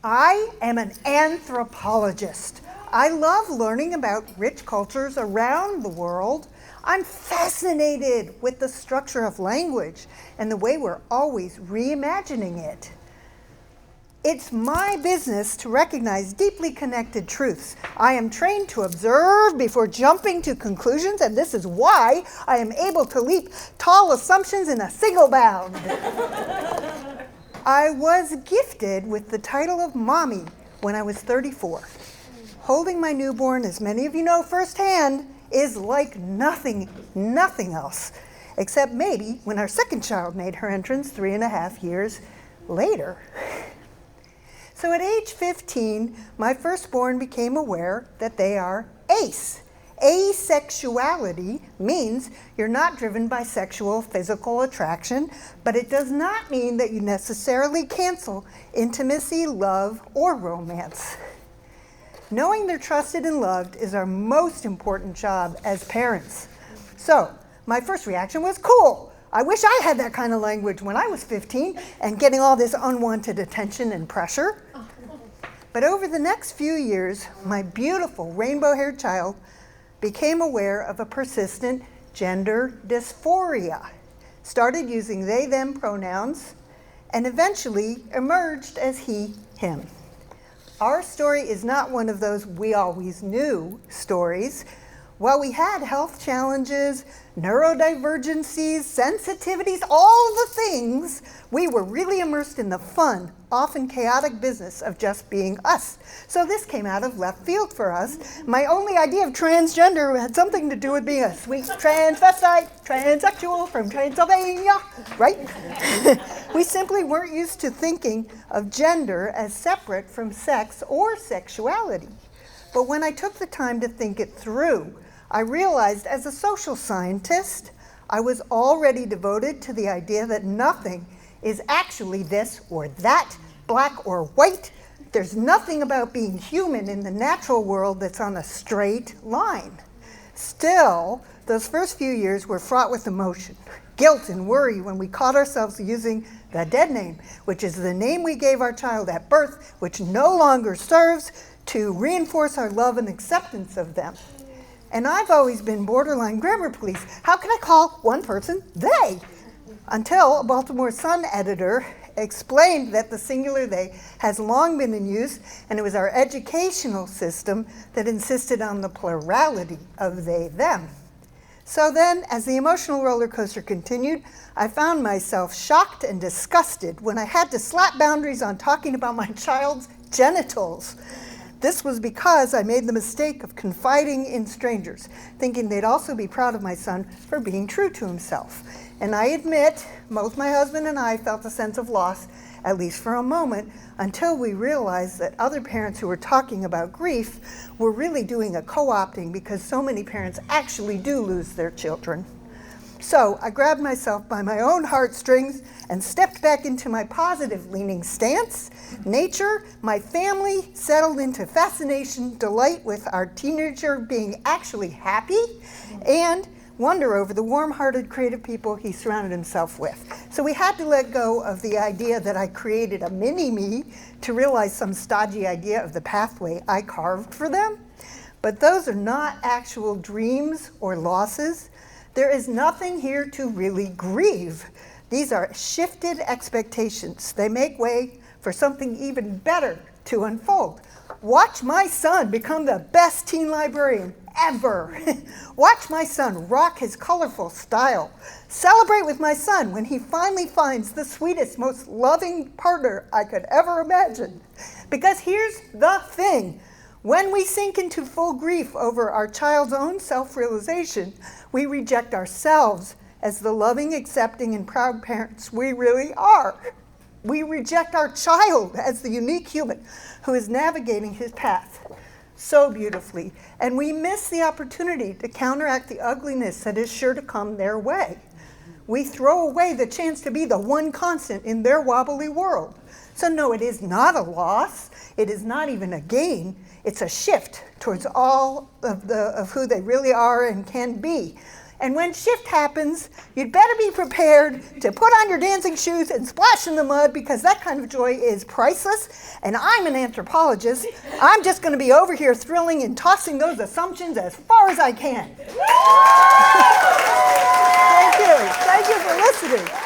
I am an anthropologist. I love learning about rich cultures around the world. I'm fascinated with the structure of language and the way we're always reimagining it. It's my business to recognize deeply connected truths. I am trained to observe before jumping to conclusions, and this is why I am able to leap tall assumptions in a single bound. I was gifted with the title of Mommy when I was 34. Holding my newborn, as many of you know firsthand, is like nothing else, except maybe when our second child made her entrance 3.5 years later. So at age 15, my firstborn became aware that they are ace. Asexuality means you're not driven by sexual physical attraction, but it does not mean that you necessarily cancel intimacy, love, or romance. Knowing they're trusted and loved is our most important job as parents. So my first reaction was, cool. I wish I had that kind of language when I was 15 and getting all this unwanted attention and pressure. But over the next few years, my beautiful rainbow-haired child became aware of a persistent gender dysphoria, started using they, them pronouns, and eventually emerged as he, him. Our story is not one of those we always knew stories. While we had health challenges, neurodivergencies, sensitivities, all the things, we were really immersed in the fun, often chaotic business of just being us. So this came out of left field for us. My only idea of transgender had something to do with being a sweet transvestite, transsexual from Transylvania, right? We simply weren't used to thinking of gender as separate from sex or sexuality. But when I took the time to think it through, I realized as a social scientist, I was already devoted to the idea that nothing is actually this or that, black or white. There's nothing about being human in the natural world that's on a straight line. Still, those first few years were fraught with emotion, guilt, and worry when we caught ourselves using the dead name, which is the name we gave our child at birth, which no longer serves to reinforce our love and acceptance of them. And I've always been borderline grammar police. How can I call one person they? Until a Baltimore Sun editor explained that the singular they has long been in use, and it was our educational system that insisted on the plurality of they, them. So then, as the emotional roller coaster continued, I found myself shocked and disgusted when I had to slap boundaries on talking about my child's genitals. This was because I made the mistake of confiding in strangers, thinking they'd also be proud of my son for being true to himself. And I admit, both my husband and I felt a sense of loss, at least for a moment, until we realized that other parents who were talking about grief were really doing a co-opting, because so many parents actually do lose their children. So I grabbed myself by my own heartstrings and stepped back into my positive-leaning stance. Nature, my family, settled into fascination, delight with our teenager being actually happy, and wonder over the warm-hearted, creative people he surrounded himself with. So we had to let go of the idea that I created a mini-me to realize some stodgy idea of the pathway I carved for them. But those are not actual dreams or losses. There is nothing here to really grieve. These are shifted expectations. They make way for something even better to unfold. Watch my son become the best teen librarian ever. Watch my son rock his colorful style. Celebrate with my son when he finally finds the sweetest, most loving partner I could ever imagine. Because here's the thing. When we sink into full grief over our child's own self-realization, we reject ourselves as the loving, accepting, and proud parents we really are. We reject our child as the unique human who is navigating his path so beautifully, and we miss the opportunity to counteract the ugliness that is sure to come their way. We throw away the chance to be the one constant in their wobbly world. So no, it is not a loss. It is not even a gain. It's a shift towards all of who they really are and can be. And when shift happens, you'd better be prepared to put on your dancing shoes and splash in the mud, because that kind of joy is priceless. And I'm an anthropologist. I'm just going to be over here thrilling and tossing those assumptions as far as I can. Thank you. Thank you for listening.